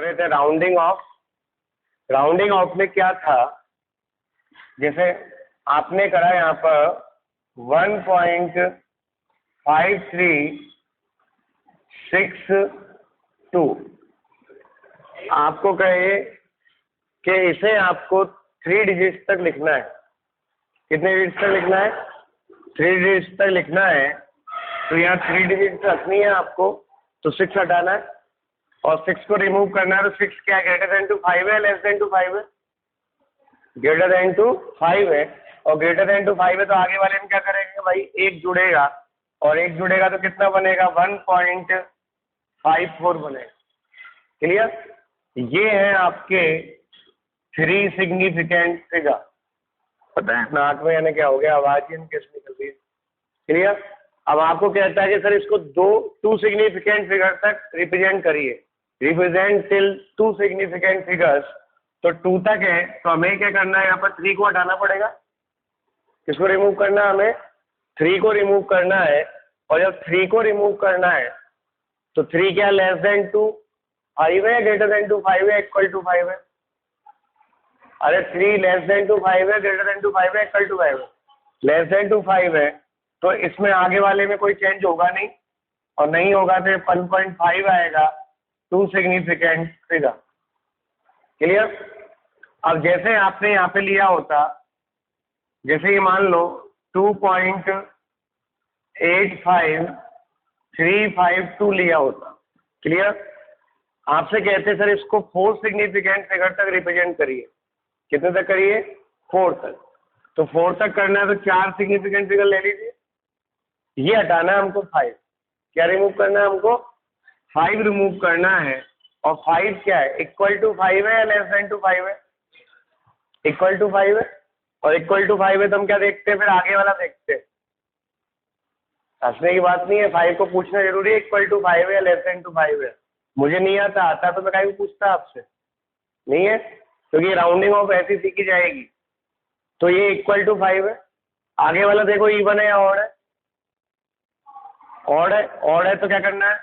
रहे थे rounding off. Rounding off में क्या था, जैसे आपने करा यहाँ पर 1.5362, आपको कहे कि इसे आपको 3 डिजिट्स तक लिखना है। कितने डिजिट्स तक लिखना है? 3 डिजिट्स तक लिखना है। तो यहाँ 3 डिजिट्स रखनी है आपको, तो 6 हटाना है और 6 को रिमूव करना है। तो 6 क्या ग्रेटर देन टू 5 है, लेस देन टू 5 है? ग्रेटर देन टू 5 है, और ग्रेटर देन टू 5 है तो आगे वाले में क्या करेंगे भाई, 1 जुड़ेगा, और 1 जुड़ेगा तो कितना बनेगा, 1.54 बनेगा। क्लियर? ये है आपके 3 सिग्निफिकेंट फिगर। पता है नाक में यानी क्या हो गया, आवाज ही कैसे निकल रही है। क्लियर? अब आपको कहता है कि सर इसको 2 सिग्निफिकेंट फिगर तक रिप्रेजेंट करिए, रिप्रेजेंट टिल 2 सिग्निफिकेंट फिगर्स। तो 2 तक है, तो हमें क्या करना है, यहाँ पर 3 को हटाना पड़ेगा। किसको रिमूव करना है? हमें 3 को रिमूव करना है। और जब 3 को रिमूव करना है तो 3 क्या लेस देन टू 5 है, ग्रेटर देन टू 5 है, इक्वल टू 5 है? अरे 3 लेस देन टू 5 है, ग्रेटर देन टू 5 है, इक्वल टू 5 है। लेस देन टू 5 है तो इसमें आगे वाले में कोई चेंज होगा नहीं, और नहीं होगा तो 1.5 आएगा, 2 सिग्निफिकेंट फिगर। क्लियर? अब जैसे आपने यहाँ पे लिया होता, जैसे ये मान लो 2.85352 लिया होता। क्लियर? आपसे कहते सर इसको 4 सिग्निफिकेंट फिगर तक रिप्रेजेंट करिए। कितने तक करिए? 4 तक। तो 4 तक करना है तो 4 सिग्निफिकेंट फिगर ले लीजिए। ये हटाना है हमको 5। क्या रिमूव करना है हमको? 5 रिमूव करना है। और 5 क्या है, इक्वल टू 5 है या लेस देन टू 5 है? इक्वल टू 5 है, और इक्वल टू 5 है तो हम क्या देखते हैं, फिर आगे वाला देखते हैं। हंसने की बात नहीं है, 5 को पूछना जरूरी है इक्वल टू 5 है या लेस देन टू 5 है। मुझे नहीं आता तो मैं कहीं पूछता आपसे नहीं है, क्योंकि राउंडिंग ऑफ ऐसी सीखी जाएगी। तो ये इक्वल टू 5 है, आगे वाला देखो इवन है या ऑड है? ऑड है। ऑड है तो क्या करना है,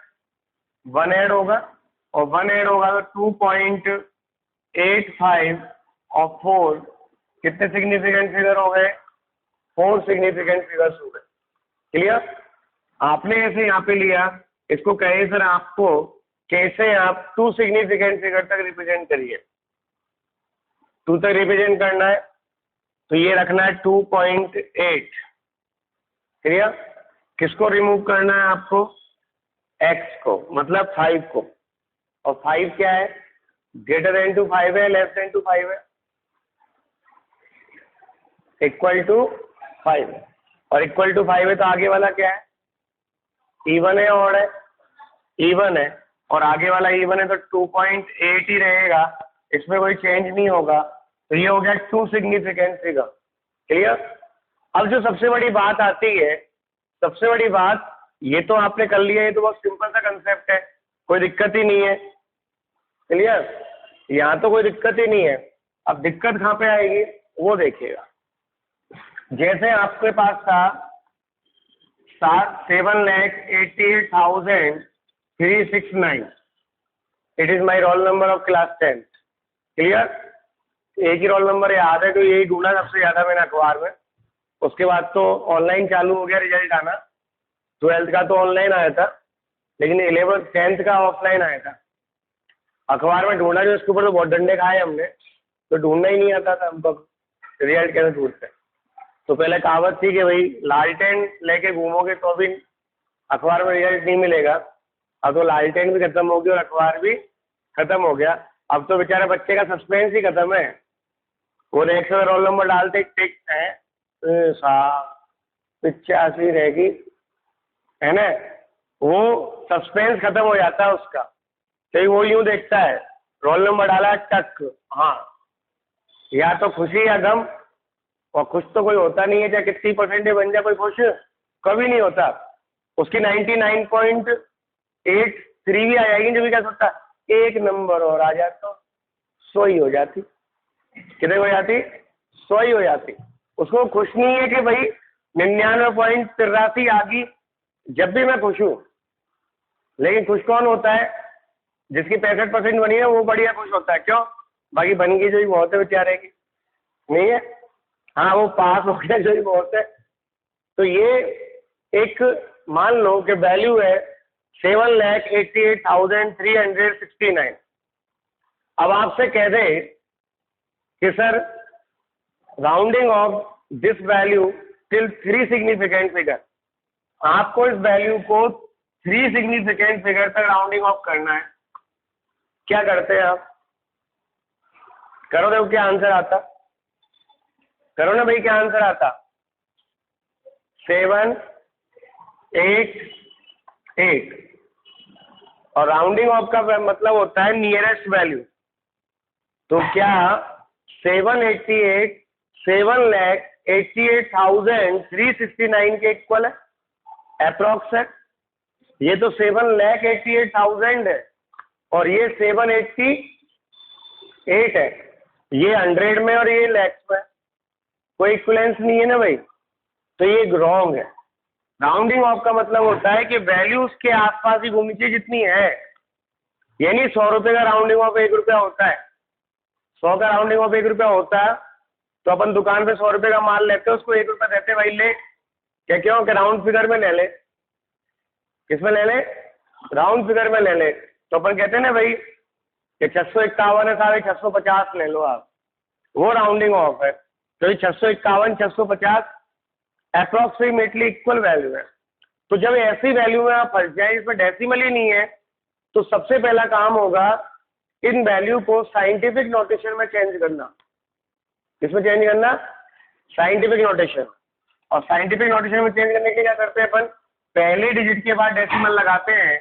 1 ऐड होगा, और 1 ऐड होगा तो 2.85 और 4 कितने सिग्निफिकेंट फिगर हो गए? 4 सिग्निफिकेंट फिगर्स हो गए। क्लियर? आपने ऐसे यहाँ पे लिया, इसको कहे सर आपको कैसे आप 2 सिग्निफिकेंट फिगर तक रिप्रेजेंट करिए। 2 तक रिप्रेजेंट करना है तो ये रखना है 2.8। क्लियर? किसको रिमूव करना है आपको? x को, मतलब 5 को। और 5 क्या है, ग्रेटर देन टू 5 है, लेस देन टू 5 है? इक्वल टू 5 है, और इक्वल टू 5 है तो आगे वाला क्या है, इवन है, ऑड है? इवन है, और आगे वाला इवन है तो 2.8 ही रहेगा, इसमें कोई चेंज नहीं होगा। तो ये हो गया 2 सिग्निफिकेंट फिगर। क्लियर? अब जो सबसे बड़ी बात आती है, सबसे बड़ी बात, ये तो आपने कर लिया, ये तो बहुत सिंपल सा कंसेप्ट है, कोई दिक्कत ही नहीं है। क्लियर? यहाँ तो कोई दिक्कत ही नहीं है। अब दिक्कत कहाँ पे आएगी वो देखिएगा। जैसे आपके पास था 7,88,369, it is my roll number of class 10। Clear? एक ही रोल नंबर याद है तो यही ढूंढा सबसे ज्यादा मैंने अखबार में। उसके बाद तो ऑनलाइन चालू हो गया रिजल्ट आना। 12th का तो ऑनलाइन आया था, लेकिन 11th 10th का ऑफलाइन आया था। अखबार में ढूंढा जो इसके ऊपर तो बहुत डंडे खाए हमने, तो ढूंढना ही नहीं आता था हमको, रिजल्ट कैसे ढूंढते। तो पहले कहावत थी कि भाई लालटेन लेके घूमोगे तो भी अखबार में रिजल्ट नहीं मिलेगा। अब तो लालटेन भी खत्म हो गई और अखबार भी खत्म हो गया। अब तो बेचारे बच्चे का सस्पेंस ही खत्म है। वो नेक्स्ट में रोल नंबर डालते टिक है 85 रहेगी, है ना, वो सस्पेंस खत्म हो जाता है उसका। तो वो यूं देखता है, रोल नंबर डाला टक, हाँ, या तो खुशी या गम, और खुश तो कोई होता नहीं है, चाहे कितनी परसेंटेज बन जाए कोई खुश कभी नहीं होता। उसकी 99.83 भी आ जाएगी, जो भी क्या सोचता एक नंबर और आ जाता, 100 ही हो जाती। कितने हो जाती? 100 ही हो जाती। उसको खुश नहीं है कि भाई 99.83 आ गई, जब भी मैं खुश हूं। लेकिन खुश कौन होता है? जिसकी 65% बनी है वो बढ़िया खुश होता है, क्यों? बाकी बन गई जो ही बहुत है बेचारे की, नहीं है? हाँ, वो पास हो गया जो ही बहुत है। तो ये एक मान लो कि वैल्यू है 7,88,369। अब आपसे कह दे कि sir rounding off this value till 3 significant figure, आपको इस वैल्यू को 3 सिग्निफिकेंट फिगर तक राउंडिंग ऑफ करना है। क्या करते हैं आप? करो, देखो क्या आंसर आता, करो ना भाई, क्या आंसर आता? 7, 8, 8 और राउंडिंग ऑफ का मतलब होता है नियरेस्ट वैल्यू। तो क्या 7,88,369 के इक्वल है? अप्रोक्स है। ये तो 7,88,000 है और ये 788 है। ये 100 में और ये लैक्स में, कोई इक्विवेलेंस नहीं है ना भाई, तो ये रॉन्ग है। राउंडिंग ऑफ का मतलब होता है कि वैल्यू उसके आसपास ही घूमनी चाहिए जितनी है। यानी 100 रुपए का राउंडिंग ऑफ 1 रुपया होता है, 100 का राउंडिंग ऑफ 1 रुपया होता है, तो अपन दुकान पे 100 रुपए का माल लेते हैं, उसको 1 रुपया देते भाई ले, क्या क्यों कि राउंड फिगर में ले ले। किसमें ले ले? राउंड फिगर में ले ले। तो अपन कहते हैं ना भाई कि 651 है, 650 ले लो आप, वो राउंडिंग ऑफ है। तो ये 651, 650 अप्रोक्सीमेटली इक्वल वैल्यू है। तो जब ऐसी वैल्यू में आप फंस जाए इसमें डेसिमल ही नहीं है, तो सबसे पहला काम होगा इन वैल्यू को साइंटिफिक नोटेशन में चेंज करना। किसमें चेंज करना? Scientific notation. और साइंटिफिक नोटेशन में चेंज करने के क्या करते हैं अपन? पहले डिजिट के बाद डेसिमल लगाते हैं।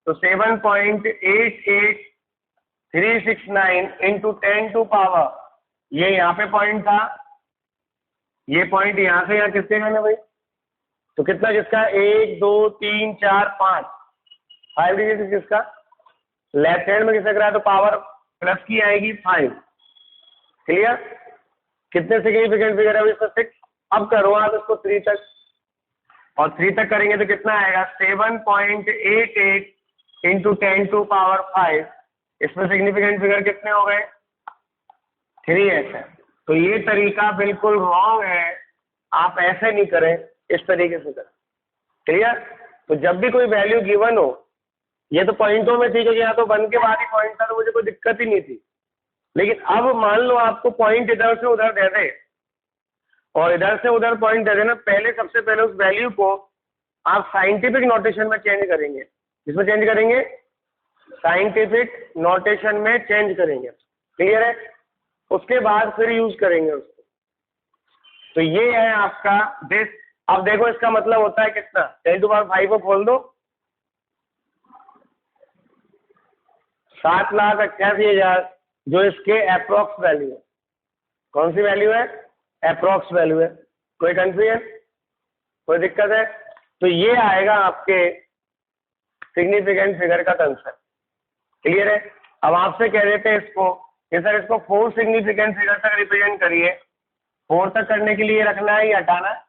तो 7.88369 इंटू 10 टू पावर, ये यहाँ पे पॉइंट था, ये पॉइंट यहाँ से यहाँ किसके गए भाई? तो कितना किसका? 1 2 3 4 5 डिजिट किसका? लेफ्ट हैंड में किसका करा? तो पावर प्लस की आएगी 5। क्लियर? कितने सिग्निफिकेंट फिगर है इसमें? 6। अब करो आप इसको 3 तक, और 3 तक करेंगे तो कितना आएगा? 7.88 इंटू 10 टू पावर 5। इसमें सिग्निफिकेंट फिगर कितने हो गए? 3s है। तो ये तरीका बिल्कुल रॉन्ग है, आप ऐसे नहीं करें, इस तरीके से करें। क्लियर? तो जब भी कोई वैल्यू गिवन हो, ये तो पॉइंटों में थी क्योंकि यहाँ तो 1 के बाद ही पॉइंट था, तो मुझे कोई दिक्कत ही नहीं थी। लेकिन अब मान लो आपको पॉइंट इधर से उधर दे दे और इधर से उधर पॉइंट दे देना, पहले सबसे पहले उस वैल्यू को आप साइंटिफिक नोटेशन में चेंज करेंगे। किसमें चेंज करेंगे? साइंटिफिक नोटेशन में चेंज करेंगे। क्लियर है? उसके बाद फिर यूज करेंगे उसको। तो ये है आपका दिस। अब देखो इसका मतलब होता है कितना? 10 टू पावर 5 को खोल दो, 7,88,000 जो इसके अप्रोक्स वैल्यू है। कौन सी वैल्यू है? अप्रोक्स वैल्यू है। कोई कंफ्यूजन, कोई दिक्कत है? तो ये आएगा आपके सिग्निफिकेंट फिगर का कंसेप्ट। क्लियर है? अब आपसे कह देते हैं इसको कि सर इसको 4 सिग्निफिकेंट फिगर तक रिप्रेजेंट करिए। 4 तक करने के लिए रखना है या हटाना है?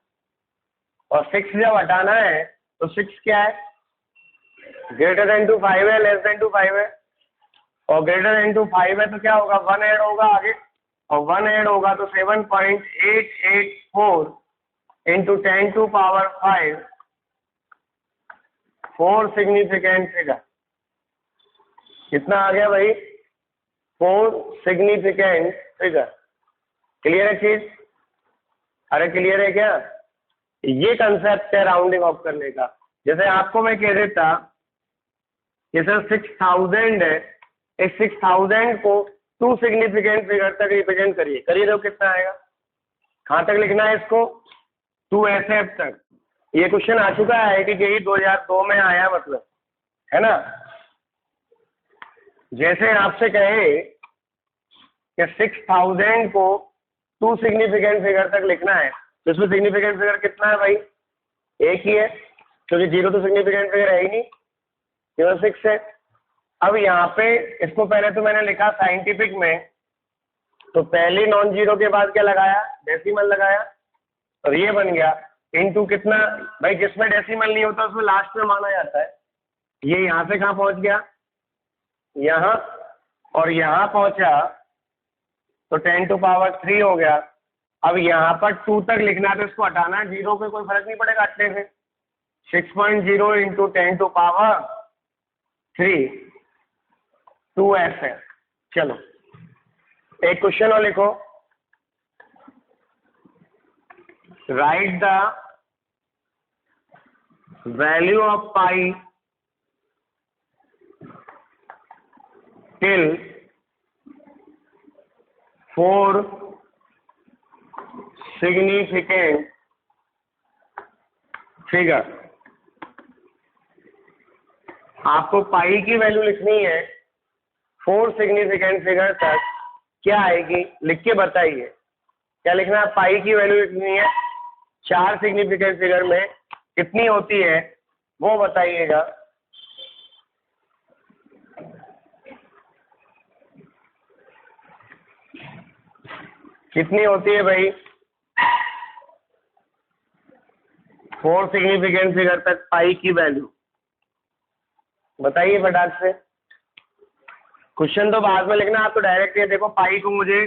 और 6 जब हटाना है तो 6 क्या है? ग्रेटर देन टू 5 है, लेस देन टू 5 है। और ग्रेटर देन टू 5 है तो क्या होगा? 1 ऐड होगा आगे, और 1 ऐड होगा तो 7.884 into 10 to power 5, 4 significant figure. कितना आ गया भाई? 4 सिग्निफिकेंट फिगर। क्लियर है चीज? अरे क्लियर है क्या? ये कंसेप्ट है राउंडिंग ऑफ करने का। जैसे आपको मैं कह देता कि सर 6000 है, इस 6000 को 2 सिग्निफिकेंट फिगर तक रिप्रेजेंट करिए। करिए तो कितना आएगा? कहाँ तक लिखना है इसको? 2SF तक। ये क्वेश्चन आ चुका है कि यही 2002 में आया, मतलब है ना। जैसे आपसे कहे कि 6000 को 2 सिग्निफिकेंट फिगर तक लिखना है, तो इसमें सिग्निफिकेंट फिगर कितना है भाई? एक ही है, क्योंकि 0 तो सिग्निफिकेंट फिगर है ही नहीं, केवल 6 है। अब यहाँ पे इसको पहले तो मैंने लिखा साइंटिफिक में, तो पहले नॉन जीरो के बाद क्या लगाया? डेसिमल लगाया, और ये बन गया इनटू कितना भाई? जिसमें डेसिमल नहीं होता उसमें लास्ट में माना जाता है। ये यहाँ से कहाँ पहुंच गया? यहाँ और यहाँ पहुंचा तो 10 टू पावर 3 हो गया। अब यहाँ पर 2 तक लिखना है तो इसको हटाना है, 0 पे कोई फर्क नहीं पड़ेगा हटने से। 6.0 इंटू 10 टू पावर 3 2s है। चलो एक क्वेश्चन और लिखो, right the value of pi till 4 significant figure. आपको पाई की वैल्यू लिखनी है 4 सिग्निफिकेंट फिगर तक, क्या आएगी लिख के बताइए। क्या लिखना है? पाई की वैल्यू लिखनी है 4 सिग्निफिकेंट फिगर में कितनी होती है वो बताइएगा। कितनी होती है भाई 4 सिग्निफिकेंट फिगर तक पाई की वैल्यू बताइए फटाक से। क्वेश्चन तो बाद में लिखना, आप तो डायरेक्ट ये देखो पाई को मुझे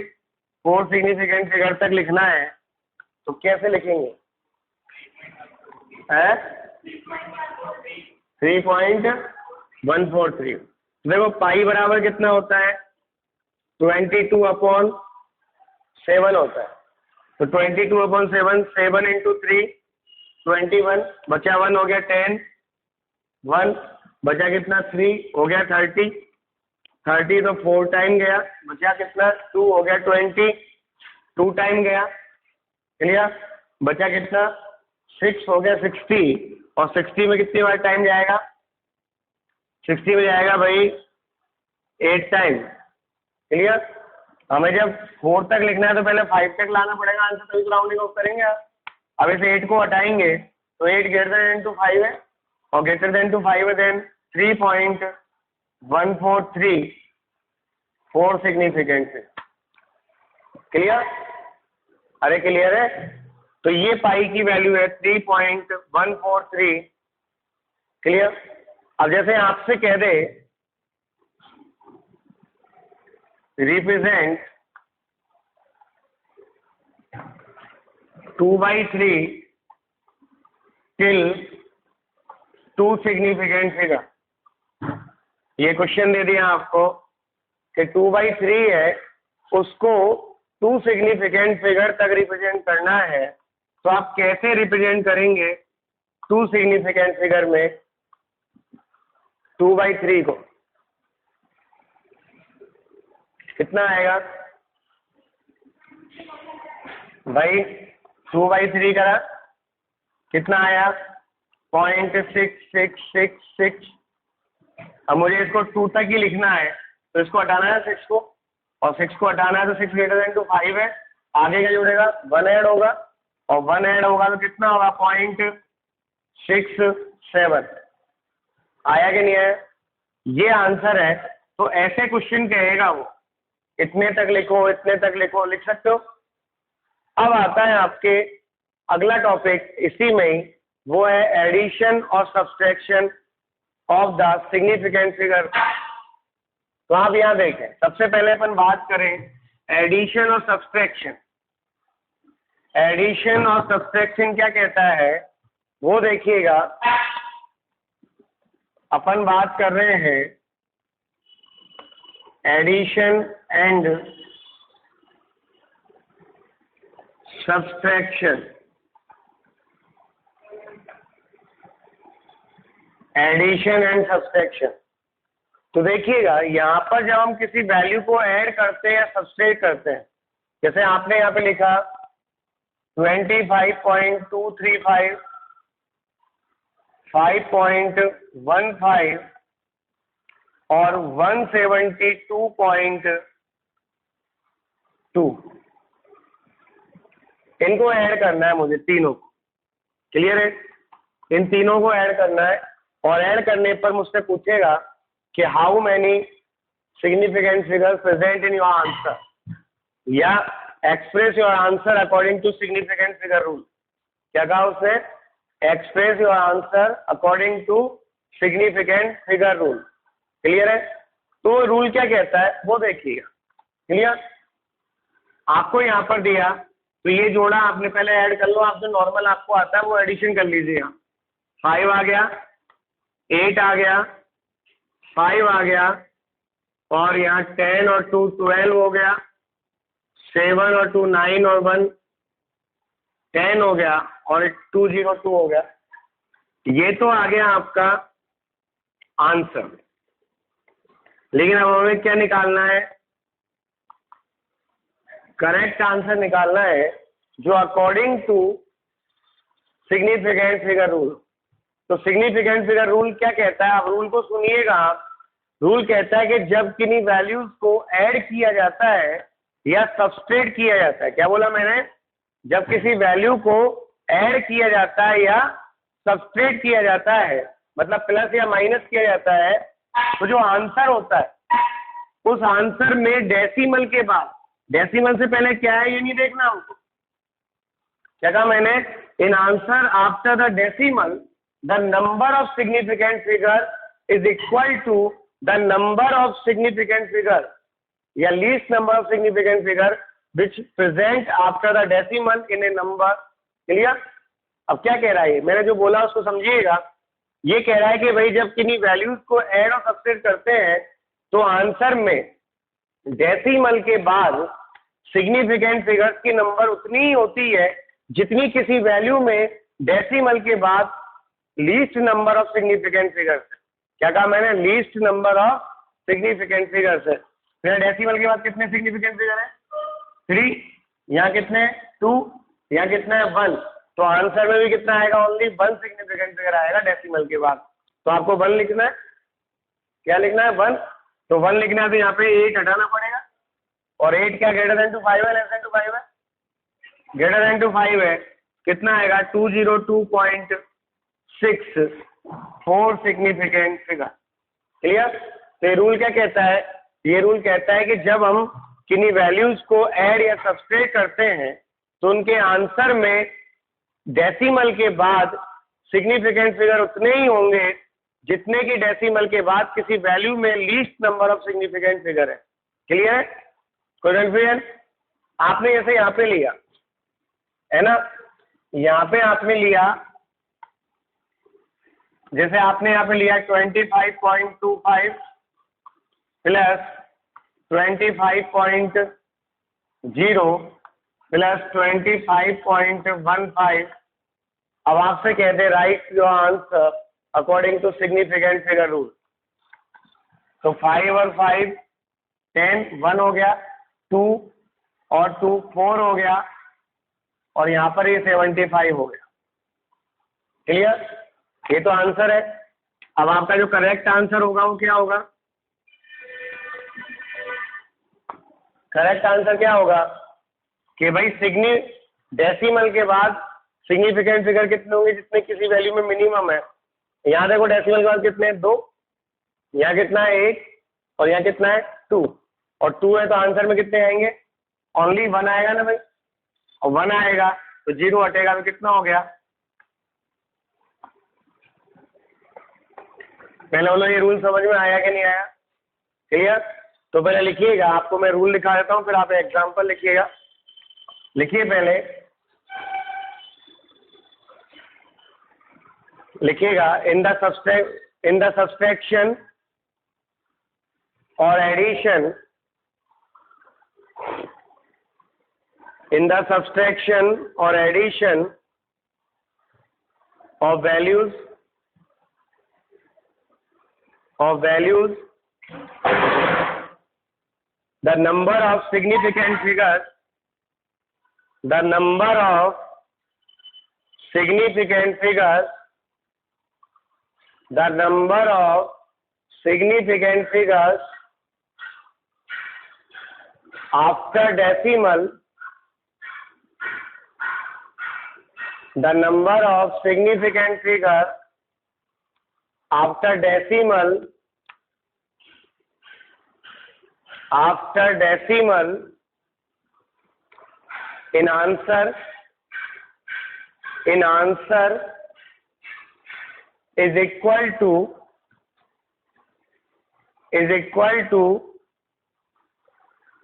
4 सिग्निफिकेंट फिगर तक लिखना है तो कैसे लिखेंगे? 3.143। देखो पाई बराबर कितना होता है 22/7 होता है। तो 22/7 7 इंटू 3 21, बचा 1 हो गया 10, 1 बचा कितना 3 हो गया 30 तो 4 टाइम गया, बचा कितना 2 हो गया 20 2 टाइम गया। क्लियर? बचा कितना 6 हो गया 60 और 60 में कितनी बार टाइम जाएगा? 60 में जाएगा भाई 8 टाइम। क्लियर? हमें जब 4 तक लिखना है तो पहले 5 तक लाना पड़ेगा आंसर, तभी तो राउंडिंग ऑफ करेंगे आप। अब इसे 8 को हटाएंगे तो 8 ग्रेटर देन टू 5 है और ग्रेटर देन टू 5 है, देन 3.143 4 सिग्निफिकेंट है। क्लियर? अरे क्लियर है? तो ये पाई की वैल्यू है 3.143। क्लियर? अब जैसे आपसे कह they represent 2/3 till 2 significant figure. ये क्वेश्चन दे दिया आपको कि 2/3 है, उसको 2 सिग्निफिकेंट फिगर तक रिप्रेजेंट करना है, तो आप कैसे रिप्रेजेंट करेंगे 2 सिग्निफिकेंट फिगर में 2/3 को? कितना आएगा भाई? 2/3 करा कितना आया 0.6666। अब मुझे इसको 2 तक ही लिखना है तो इसको हटाना है 6 को, और 6 को हटाना है तो 6 ग्रेटर देन टू 5 है। आगे क्या जुड़ेगा? 1 ऐड होगा और 1 ऐड होगा तो कितना होगा 0.67। आया कि नहीं आया? ये आंसर है। तो ऐसे क्वेश्चन कहेगा वो इतने तक लिखो इतने तक लिखो, लिख सकते हो। अब आता है आपके अगला टॉपिक इसी में ही, वो है एडिशन और subtraction of the significant figure. तो आप यहाँ देखें, सबसे पहले अपन बात करें एडिशन और सब्सट्रैक्शन। एडिशन और सब्सट्रैक्शन क्या कहता है वो देखिएगा। अपन बात कर रहे हैं addition and subtraction. Addition and subtraction. तो देखिएगा यहाँ पर जब हम किसी वैल्यू को ऐड करते हैं या सब्सट्रैक्ट करते हैं, जैसे आपने यहाँ पे लिखा 25.235 5.15 और 172.2, इनको ऐड करना है मुझे तीनों को। क्लियर है? इन तीनों को ऐड करना है और ऐड करने पर मुझसे पूछेगा कि how many significant figures present in your answer, या express your answer according to significant figure rule. क्या कहा उसने? Express your answer according to significant figure rule. Clear है? तो रूल क्या कहता है वो देखिएगा। क्लियर? आपको यहाँ पर दिया तो ये जोड़ा आपने पहले ऐड कर लो, आप जो नॉर्मल आपको आता है वो एडिशन कर लीजिए। यहाँ 5 आ गया, 8 आ गया, 5 आ गया, और यहाँ 10 और 2 12 हो गया, 7 और 2 9 और 1 10 हो गया, और 2 0 2 हो गया। ये तो आ गया आपका आंसर। लेकिन अब हमें क्या निकालना है? करेक्ट आंसर निकालना है जो according to significant figure rule. तो सिग्निफिकेंट फिगर रूल क्या कहता है? आप रूल को सुनिएगा। रूल कहता है कि जब किन्हीं वैल्यूज को ऐड किया जाता है या सब्सट्रेट किया जाता है, क्या बोला मैंने? जब किसी वैल्यू को ऐड किया जाता है या सब्सट्रेट किया जाता है, मतलब प्लस या माइनस किया जाता है, तो जो आंसर होता है उस आंसर में डेसिमल के बाद, डेसिमल से पहले क्या है ये नहीं देखना हमको। क्या कहा मैंने? In answer after the decimal the number of significant figure is equal to the number of significant figure या least number of significant figure which present after the decimal in a number. Clear? अब क्या कह रहा है? मैंने जो बोला उसको समझिएगा। ये कह रहा है कि भाई जब किन्हीं वैल्यूज को ऐड और सब्सट्रैक्ट करते हैं तो आंसर में डेसिमल के बाद सिग्निफिकेंट फिगर्स की नंबर उतनी ही होती है जितनी किसी वैल्यू में डेसिमल के बाद least number of significant figures. क्या कहा मैंने? Least number of significant figures है। फिर डेसिमल के बाद कितने सिग्निफिकेंट फिगर है? 3। यहाँ कितने? 2। यहाँ कितना है? 1। तो आंसर में भी कितना आएगा? ओनली 1 सिग्निफिकेंट फिगर आएगा डेसिमल के बाद। तो आपको 1 लिखना है। क्या लिखना है? 1। तो 1 लिखना है तो यहाँ पे 8 हटाना पड़ेगा। और 8 क्या ग्रेटर देन टू 5 है, लेस देन टू 5 है? ग्रेटर देन टू 5 है। कितना आएगा? 202.64 सिग्निफिकेंट फिगर। क्लियर? तो ये रूल क्या कहता है? ये रूल कहता है कि जब हम किन्हीं वैल्यूज को ऐड या सब्सट्रैक्ट करते हैं तो उनके आंसर में डेसिमल के बाद सिग्निफिकेंट फिगर उतने ही होंगे जितने की डेसिमल के बाद किसी वैल्यू में least number of significant figure है। क्लियर है? कोई कंफ्यूजन? आपने जैसे यहाँ पे लिया है ना, यहाँ पे आपने लिया, जैसे आपने यहाँ पे लिया 25.25 प्लस 25.0 प्लस 25.15। अब आपसे कहते हैं write your answer according to significant figure rule. तो 5 और 5 10, 1 हो गया, 2 और 2 4 हो गया, और यहाँ पर ये 75 हो गया। क्लियर? ये तो आंसर है। अब आपका जो करेक्ट आंसर होगा वो क्या होगा? करेक्ट आंसर क्या होगा कि भाई डेसिमल के बाद सिग्निफिकेंट फिगर कितने होंगे जितने किसी वैल्यू में मिनिमम है। यहाँ देखो डेसिमल के बाद कितने हैं? 2। यहाँ कितना है? 8। और यहाँ कितना है? 2। और 2 है तो आंसर में कितने आएंगे? ओनली 1 आएगा ना भाई। और 1 आएगा तो 0 हटेगा तो कितना हो गया? पहले बोलो ये रूल समझ में आया कि नहीं आया? क्लियर? तो पहले लिखिएगा, आपको मैं रूल लिखा देता हूँ फिर आप एग्जांपल लिखिएगा। लिखिए पहले, लिखिएगा इन द सब्सट्रैक्शन और addition, in the subtraction or addition of values the number of significant figures after decimal, the number of significant figures after decimal in answer is equal to is equal to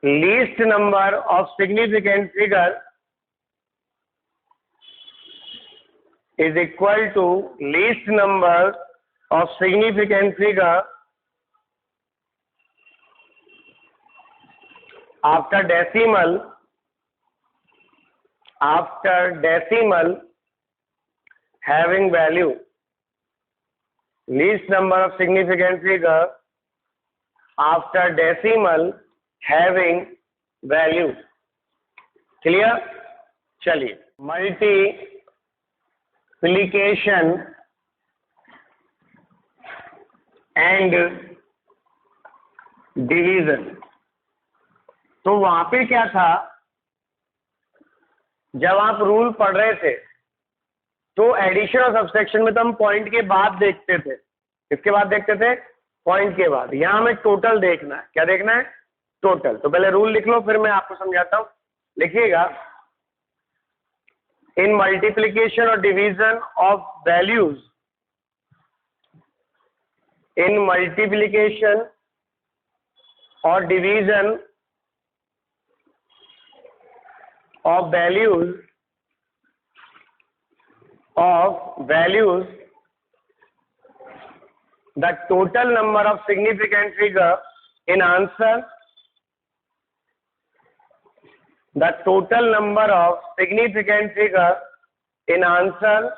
least number of significant figure is equal to least number of significant figure after decimal having value. Least number of significant figure after decimal having value. Clear? चलिए, multiplication and division. तो वहां पे क्या था, जब आप rule पढ़ रहे थे तो एडिशन और सब्सट्रैक्शन में तो हम पॉइंट के बाद देखते थे। किसके बाद देखते थे? पॉइंट के बाद। यहां हमें टोटल देखना है। क्या देखना है? टोटल। तो पहले रूल लिख लो, फिर मैं आपको समझाता हूं। लिखिएगा, इन मल्टीप्लीकेशन और division of values, in multiplication और division of values the total number of significant figure in answer, the total number of significant figure in answer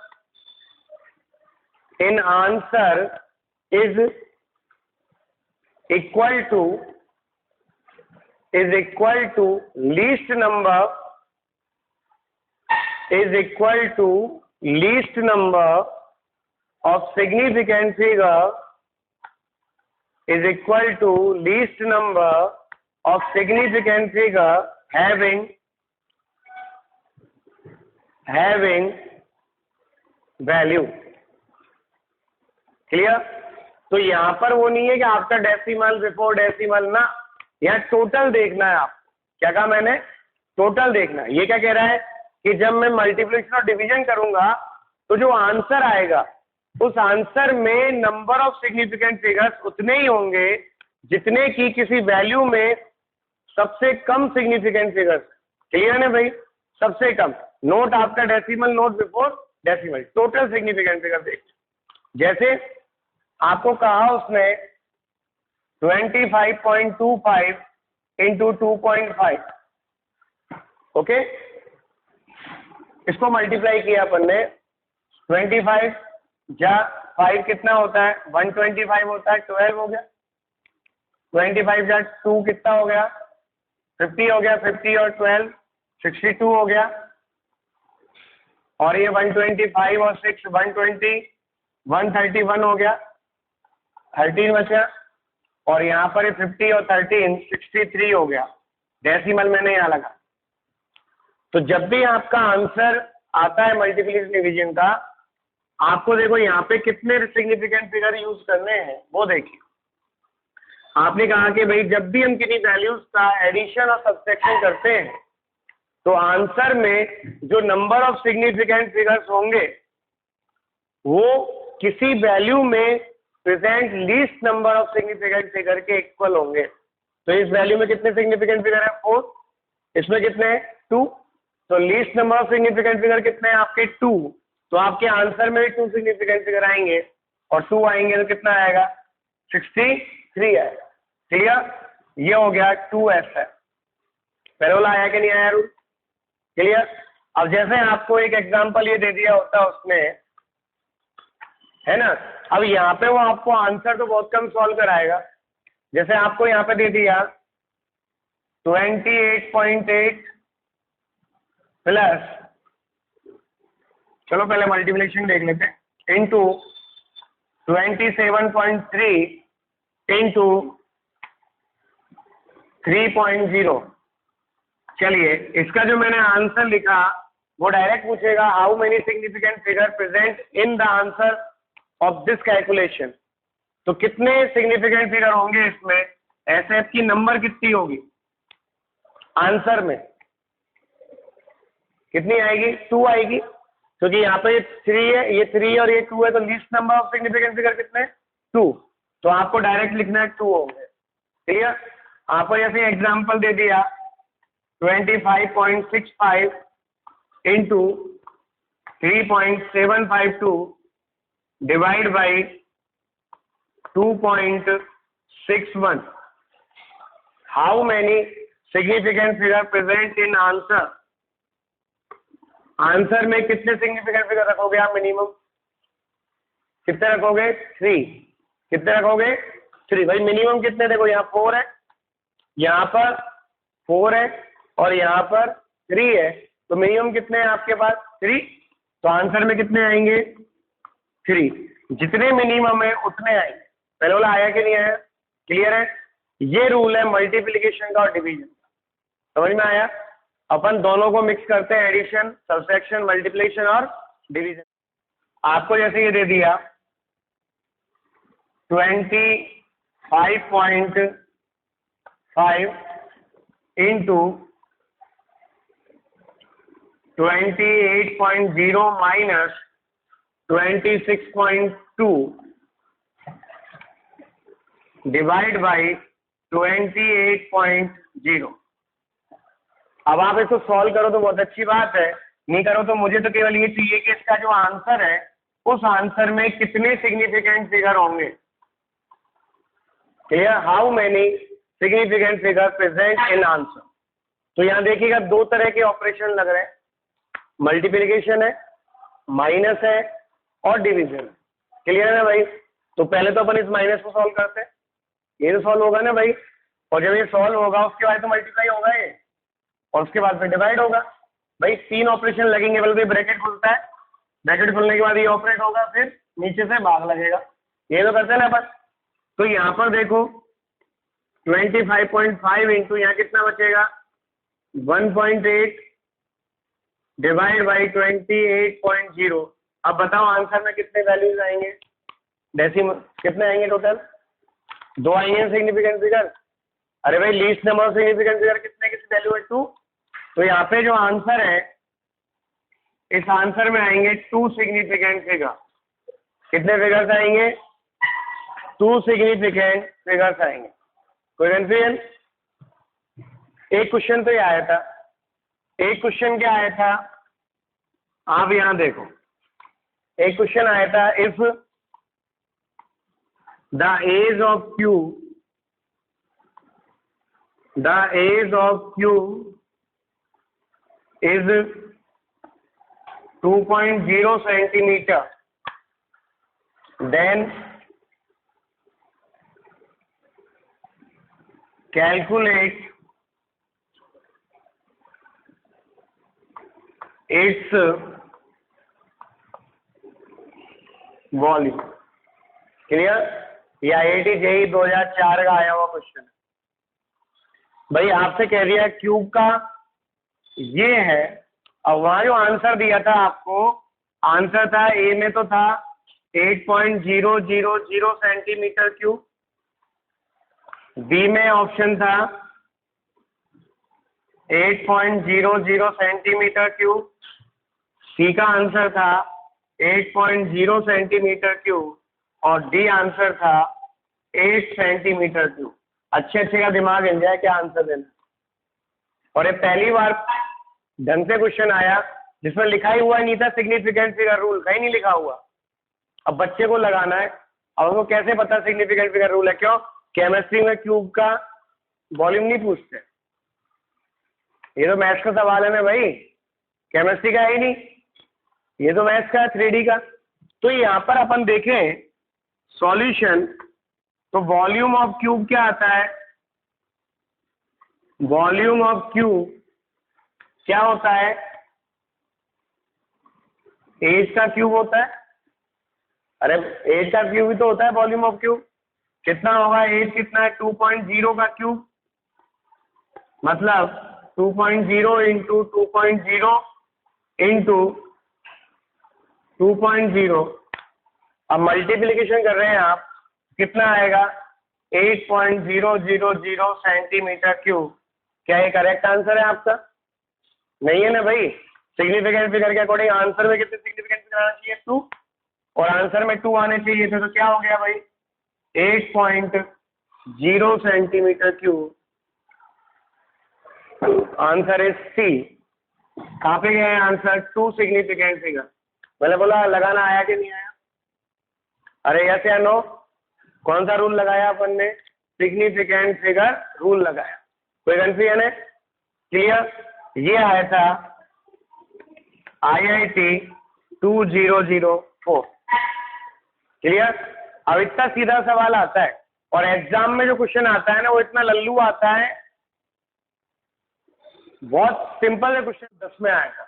is equal to least number of significant figure is equal to least number of significant figure having value. Clear? तो यहां पर वो नहीं है कि after decimal, before decimal ना, यहाँ total देखना है आपको। क्या कहा मैंने? टोटल देखना है। ये क्या कह रहा है कि जब मैं मल्टीप्लिकेशन और डिवीजन करूंगा तो जो आंसर आएगा उस आंसर में नंबर ऑफ सिग्निफिकेंट फिगर्स उतने ही होंगे जितने की किसी वैल्यू में सबसे कम सिग्निफिकेंट फिगर्स। क्लियर है भाई? सबसे कम, note after decimal, note before decimal, total significant figure देख। जैसे आपको कहा उसने 25.25 इंटू 2.5, ओके, इसको मल्टीप्लाई किया अपन ने। 25 जा 5 कितना होता है? 125 होता है, 12 हो गया। 25 जा 2 कितना हो गया? 50 हो गया। 50 और 12 62 हो गया। और ये 125 और 6 120, 131 हो गया, 13 बचा। और यहाँ पर 50 और 13 63 हो गया। डेसिमल मैंने यहाँ लगा। तो जब भी आपका आंसर आता है मल्टीप्लिकेशन डिवीजन का, आपको देखो यहाँ पे कितने सिग्निफिकेंट फिगर यूज करने हैं वो देखिए। आपने कहा कि भाई जब भी हम किसी वैल्यूज का एडिशन और सब्सट्रैक्शन करते हैं तो आंसर में जो नंबर ऑफ सिग्निफिकेंट फिगर्स होंगे वो किसी वैल्यू में present least number of significant figure के इक्वल होंगे। तो इस वैल्यू में कितने सिग्निफिकेंट फिगर है? 4। इसमें कितने हैं? 2। तो least number of significant figure कितने हैं आपके? 2। तो आपके आंसर में भी 2 सिग्निफिकेंट फिगर आएंगे और 2 आएंगे तो कितना आएगा? 63 आएगा। क्लियर? ये हो गया 2S है। पहले वाला आया कि नहीं आया रूल? क्लियर? अब जैसे आपको एक एग्जांपल ये दे दिया होता उसने, है ना, अब यहाँ पे वो आपको आंसर तो बहुत कम सॉल्व कराएगा। जैसे आपको यहाँ पे दे दिया 28.8 प्लस, चलो पहले मल्टीप्लिकेशन देख लेते हैं, इंटू 27.3 इंटू 3.0। चलिए, इसका जो मैंने आंसर लिखा वो डायरेक्ट पूछेगा how many significant figure present in the answer of this calculation. तो कितने सिग्निफिकेंट फिगर होंगे इसमें? एसएफ की नंबर कितनी होगी आंसर में? कितनी आएगी? 2 आएगी, क्योंकि यहाँ पे 3 है, ये 3 और ये 2 है, तो least number of significant figure कितने? 2। तो आपको डायरेक्ट लिखना है 2 होंगे। क्लियर? आपको जैसे एग्जाम्पल दे दिया 25.65 into 3.752 divide by 2.61। How many significant figure present in answer? Answer में कितने सिग्निफिकेंट फिगर रखोगे आप मिनिमम? कितने रखोगे? 3। कितने रखोगे? 3। भाई मिनिमम कितने? देखो यहाँ 4 है, यहाँ पर 4 है और यहाँ पर 3 है, तो मिनिमम कितने हैं आपके पास? 3। तो आंसर में कितने आएंगे? 3। जितने मिनिमम है उतने आएंगे। पहले वाला आया कि नहीं आया? क्लियर है? ये रूल है मल्टीप्लिकेशन का और डिवीजन का। समझ में आया? अपन दोनों को मिक्स करते हैं, एडिशन, सब्सट्रैक्शन, मल्टीप्लिकेशन और डिवीजन। आपको जैसे ये दे दिया 25.5 इंटू 28.0 माइनस 26.2 डिवाइड बाई 28.0। अब आप इसको सॉल्व करो तो बहुत अच्छी बात है, नहीं करो तो मुझे तो केवल ये चाहिए कि इसका जो आंसर है उस आंसर में कितने सिग्निफिकेंट फिगर होंगे। Clear? How many significant figure present in answer. तो यहाँ देखिएगा 2 तरह के ऑपरेशन लग रहे हैं, मल्टीप्लिकेशन है, माइनस है और डिवीजन है। क्लियर है भाई? तो पहले तो अपन इस माइनस को सॉल्व करते हैं, ये तो सॉल्व होगा ना भाई, और जब ये सॉल्व होगा उसके बाद तो मल्टीप्लाई होगा ये, और उसके बाद फिर डिवाइड होगा। भाई 3 ऑपरेशन लगेंगे, बल्कि ब्रैकेट खुलता है, ब्रैकेट खुलने के बाद ये ऑपरेट होगा, फिर नीचे से भाग लगेगा, ये तो करते हैं ना अपन। तो यहाँ पर देखो 25.5 इंटू यहाँ कितना बचेगा? 1.8 डिवाइड बाई 28.0। अब बताओ आंसर में कितने वैल्यूज आएंगे? डेसिमल कितने आएंगे टोटल? 2 आएंगे सिग्निफिकेंट फिगर। अरे भाई लीस्ट नंबर सिग्निफिकेंट फिगर कितने, किसी वैल्यू है 2। तो यहाँ पे जो आंसर है, इस आंसर में आएंगे 2 सिग्निफिकेंट फिगर। कितने फिगर्स आएंगे? 2 सिग्निफिकेंट फिगर्स आएंगे। कोई कंफ्यूजन? एक क्वेश्चन तो ये आया था, एक क्वेश्चन क्या आया था आप यहां देखो, एक क्वेश्चन आया था if the edge of cube is 2.0 centimetre then calculate its volume. Clear? ये IIT JEE 2004 का आया हुआ क्वेश्चन है भाई। आपसे कह दिया क्यूब का ये है, और वहां जो आंसर दिया था आपको, आंसर था ए में तो था 8.000 सेंटीमीटर क्यूब, बी में ऑप्शन था 8.00 सेंटीमीटर क्यूब, सी का आंसर था 8.0 सेंटीमीटर क्यूब और डी आंसर था 8 सेंटीमीटर क्यूब। अच्छे का दिमाग हिल जाए क्या आंसर देना। और ये पहली बार ढंग से क्वेश्चन आया जिसमें लिखा ही हुआ नहीं था सिग्निफिकेंट फिगर रूल, कहीं नहीं लिखा हुआ। अब बच्चे को लगाना है, अब उनको कैसे पता सिग्निफिकेंट फिगर रूल है? क्यों? केमिस्ट्री में क्यूब का वॉल्यूम नहीं पूछते, ये तो मैथ्स का सवाल है ना भाई, केमिस्ट्री का है ही नहीं, ये तो मैथ्स का है 3D का। तो यहाँ पर अपन देखें सॉल्यूशन, तो वॉल्यूम ऑफ क्यूब क्या आता है? वॉल्यूम ऑफ क्यूब क्या होता है? एज का क्यूब होता है। अरे एज का क्यूब ही तो होता है वॉल्यूम ऑफ क्यूब। कितना होगा? एज कितना है? 2.0 का क्यूब, मतलब 2.0 इंटू 2.0 इंटू 2.0। अब मल्टीप्लिकेशन कर रहे हैं आप, कितना आएगा? 8.000 सेंटीमीटर क्यूब। क्या ये करेक्ट आंसर है आपका? नहीं है ना भाई। सिग्निफिकेंट फिगर के अकॉर्डिंग आंसर में कितने सिग्निफिकेंट फिगर आना चाहिए? 2, और आंसर में 2 आने चाहिए थे, तो क्या हो गया भाई? 8.0 centimetre cube. Answer is C. कहाँ पे गए आंसर? To significant figure. मैंने बोला लगाना आया कि नहीं आया? अरे यस या नो? कौन सा रूल लगाया अपन ने? सिग्निफिकेंट फिगर रूल लगाया। कोई कंफ्यूजन है? क्लियर? ये आया था IIT 2004। क्लियर? अब इतना सीधा सवाल आता है और एग्जाम में जो क्वेश्चन आता है ना वो इतना लल्लू आता है। बहुत सिंपल है क्वेश्चन। 10 में आया था,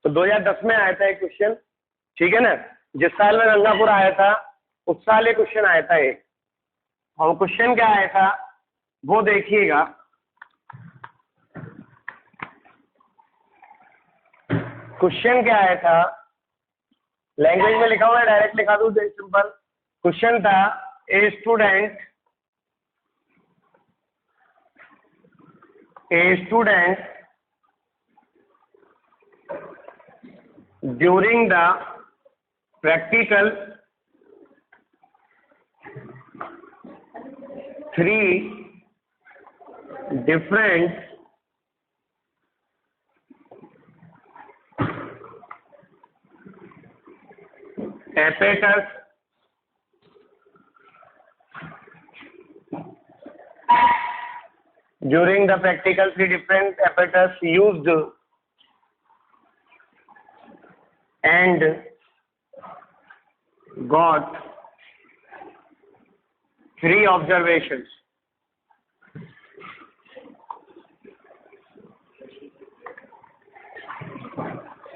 तो 2010 में आया था एक क्वेश्चन, ठीक है ना। जिस साल में गंगापुर आया था उस साल ये क्वेश्चन आया था एक। और क्वेश्चन क्या आया था वो देखिएगा। क्वेश्चन क्या आया था? लैंग्वेज में लिखा हुआ है, डायरेक्ट लिखा दूं? सिंपल क्वेश्चन था, a student during the practical 3 different apparatus during the practical 3 different apparatus used and got 3 observations.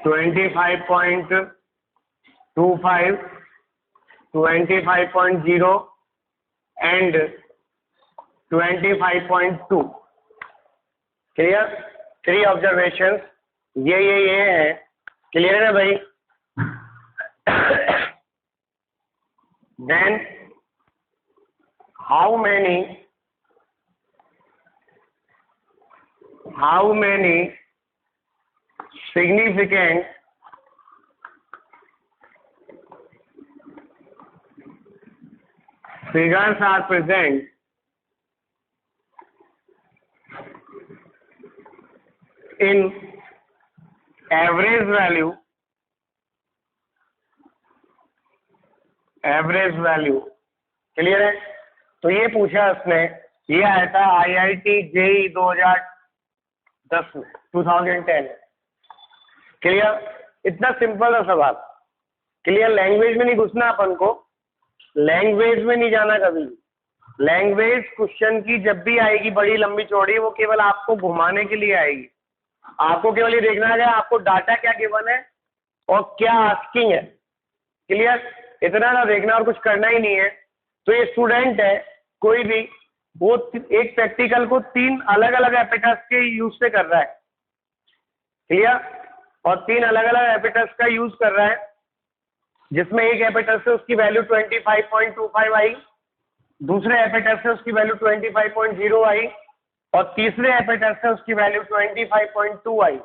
(25.25, 25.0 and 25.2). Clear? 3 observations ये है। क्लियर है भाई? Then how many significant figures are present in average value clear है? तो ये पूछा उसने, ये आया था IIT JEE 2010 में, 2010। क्लियर? इतना सिंपल है सवाल। क्लियर? लैंग्वेज में नहीं घुसना अपन को, लैंग्वेज में नहीं जाना कभी। लैंग्वेज क्वेश्चन की जब भी आएगी बड़ी लंबी चौड़ी, वो केवल आपको घुमाने के लिए आएगी। आपको केवल ये देखना है आपको डाटा क्या गिवन है और क्या आस्किंग है। क्लियर? इतना ना देखना और कुछ करना ही नहीं है। तो ये स्टूडेंट है कोई भी, वो एक प्रैक्टिकल को 3 अलग अलग एपेटस के यूज से कर रहा है। क्लियर? और 3 अलग अलग एपेटस का यूज कर रहा है, जिसमें एक एपेटस से उसकी वैल्यू 25.25 आई, दूसरे एपेटस से उसकी वैल्यू 25.0 आई और तीसरे एपेटस से उसकी वैल्यू 25.2 आई।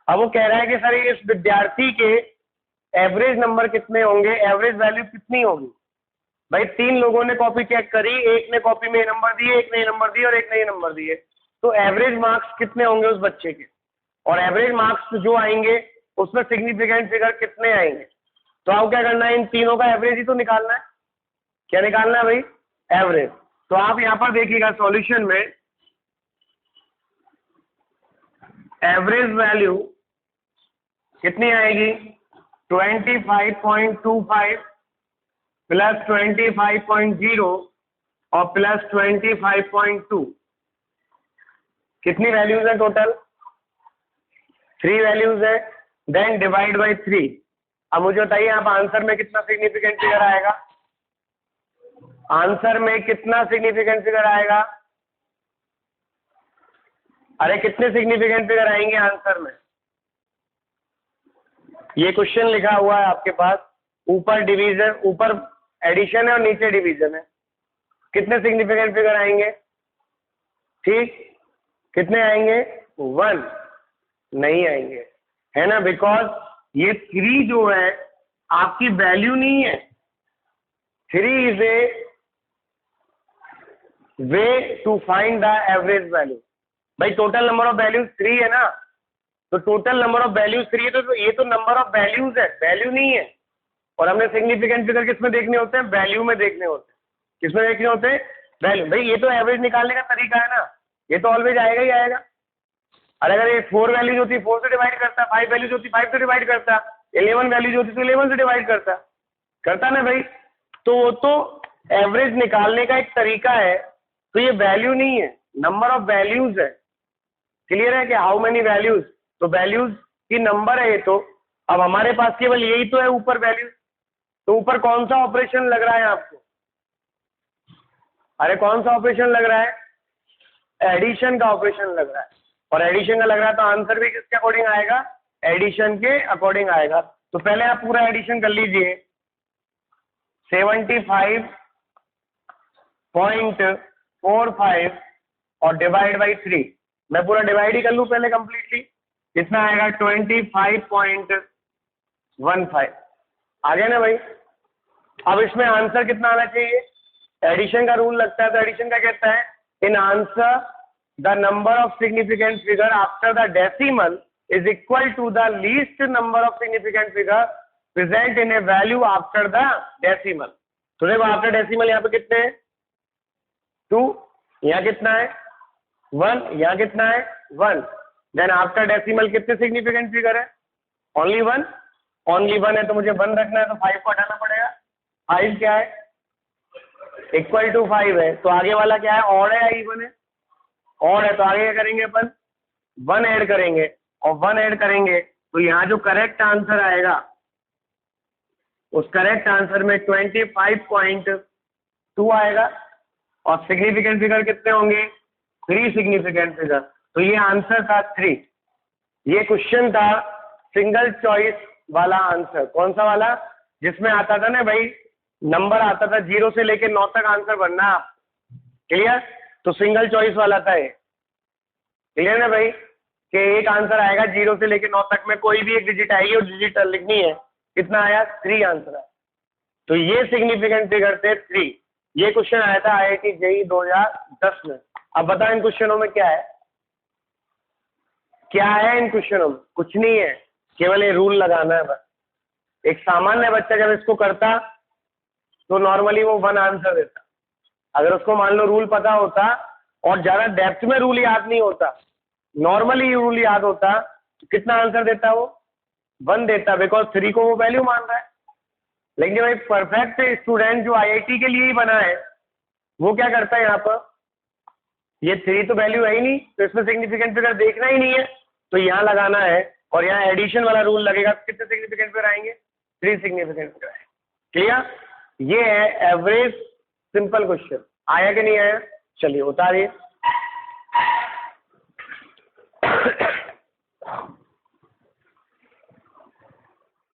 अब वो कह रहा है कि सर इस विद्यार्थी के एवरेज नंबर कितने होंगे, एवरेज वैल्यू कितनी होगी। भाई 3 लोगों ने कॉपी चेक करी, एक ने कॉपी में नंबर दिए, एक ने नंबर दिए और एक ने नंबर दिए, तो एवरेज मार्क्स कितने होंगे उस बच्चे के, और एवरेज मार्क्स जो आएंगे उसमें सिग्निफिकेंट फिगर कितने आएंगे। तो आप क्या करना है, इन तीनों का एवरेज ही तो निकालना है। क्या निकालना है भाई? एवरेज। तो आप यहाँ पर देखिएगा सॉल्यूशन में एवरेज वैल्यू कितनी आएगी, 25.25 प्लस 25.0 और प्लस 25.2। कितनी वैल्यूज है टोटल? 3 वैल्यूज है। Then divide by 3। अब मुझे बताइए आप आंसर में कितना सिग्निफिकेंट फिगर आएगा? आंसर में कितना सिग्निफिकेंट फिगर आएगा? अरे कितने सिग्निफिकेंट फिगर आएंगे आंसर में? ये क्वेश्चन लिखा हुआ है आपके पास, ऊपर डिवीजन, ऊपर एडिशन है और नीचे डिवीजन है। कितने सिग्निफिकेंट फिगर आएंगे? ठीक, कितने आएंगे? 1 नहीं आएंगे, है ना, बिकॉज ये 3 जो है आपकी वैल्यू नहीं है। 3 is a way to find the average value. भाई टोटल नंबर ऑफ वैल्यूज 3 है ना, तो टोटल नंबर ऑफ वैल्यूज 3 है, तो ये तो नंबर ऑफ वैल्यूज है, वैल्यू नहीं है। और हमने सिग्निफिकेंट फिगर किस में देखने होते हैं? वैल्यू में देखने होते हैं। किसमें देखने होते हैं? वैल्यू। भाई ये तो एवरेज निकालने का तरीका है ना, ये तो ऑलवेज आएगा ही आएगा। और अगर ये 4 वैल्यूज होती है 4 से डिवाइड करता, 5 वैल्यूज होती 5 से डिवाइड करता, 11 वैल्यूज होती तो 11 से डिवाइड करता ना भाई। तो वो तो एवरेज निकालने का एक तरीका है, तो ये वैल्यू नहीं है, नंबर ऑफ वैल्यूज है। क्लियर है कि हाउ मेनी वैल्यूज, तो वैल्यूज की नंबर है ये। तो अब हमारे पास केवल यही तो है ऊपर वैल्यूज, तो ऊपर कौन सा ऑपरेशन लग रहा है आपको? अरे कौन सा ऑपरेशन लग रहा है? एडिशन का ऑपरेशन लग रहा है। और एडिशन का लग रहा है तो आंसर भी किसके अकॉर्डिंग आएगा? एडिशन के अकॉर्डिंग आएगा। तो पहले आप पूरा एडिशन कर लीजिए। 75.45 और डिवाइड बाई 3। मैं पूरा डिवाइड ही कर लूं पहले कंप्लीटली। कितना आएगा? 25.15 आ गया ना भाई। अब इसमें आंसर कितना आना चाहिए? एडिशन का रूल लगता है, तो एडिशन का कहता है in answer the number of significant figure after the decimal is equal to the least number of significant figure present in a value after the decimal. तो देखो आफ्टर डेसिमल यहाँ पे कितने हैं? 2, यहाँ कितना है? 1, यहाँ कितना है? 1। देन आफ्टर डेसिमल कितने सिग्निफिकेंट फिगर है? ओनली 1। ओनली 1 है तो मुझे 1 रखना है, तो 5 को हटाना पड़ेगा। 5 क्या है? इक्वल टू 5 है, तो आगे वाला क्या है? ऑड है या इवन है? ऑड है, तो आगे क्या करेंगे अपन? 1 ऐड करेंगे, और 1 ऐड करेंगे तो यहाँ जो करेक्ट आंसर आएगा उस करेक्ट आंसर में 25.2 आएगा। और सिग्निफिकेंट फिगर कितने होंगे? 3 सिग्निफिकेंट फिगर। तो ये आंसर था 3। ये क्वेश्चन था सिंगल चॉइस वाला आंसर। कौन सा वाला? जिसमें आता था ना भाई, नंबर आता था 0 से लेके 9 तक आंसर बनना आप। क्लियर? तो सिंगल चॉइस वाला था ये। क्लियर ना भाई कि एक आंसर आएगा 0 से लेके 9 तक में, कोई भी एक डिजिट आएगी और डिजिट लिखनी है। कितना आया? 3 आंसर आया। तो ये सिग्निफिकेंट फिगर थे 3। ये क्वेश्चन आया था IIT JEE 2010 में। अब बताओ इन क्वेश्चनों में क्या है? क्या है इन क्वेश्चनों में? कुछ नहीं है, केवल ये रूल लगाना है बस। एक सामान्य बच्चा जब इसको करता तो नॉर्मली वो 1 आंसर देता। अगर उसको मान लो रूल पता होता और ज्यादा डेप्थ में रूल याद नहीं होता, नॉर्मली रूल याद होता, तो कितना आंसर देता वो? 1 देता, बिकॉज 3 को वो वैल्यू मान रहा है। लेकिन भाई परफेक्ट स्टूडेंट जो IIT के लिए ही बना है, वो क्या करता है यहाँ पर? ये 3 तो वैल्यू है ही नहीं, तो इसमें सिग्निफिकेंट फिगर देखना ही नहीं है, तो यहाँ लगाना है। और यहाँ एडिशन वाला रूल लगेगा, कितने सिग्निफिकेंट फिगर आएंगे? 3 सिग्निफिकेंट फिगर आएंगे। क्लियर? ये है एवरेज सिंपल क्वेश्चन। आया कि नहीं आया? चलिए उतारिए।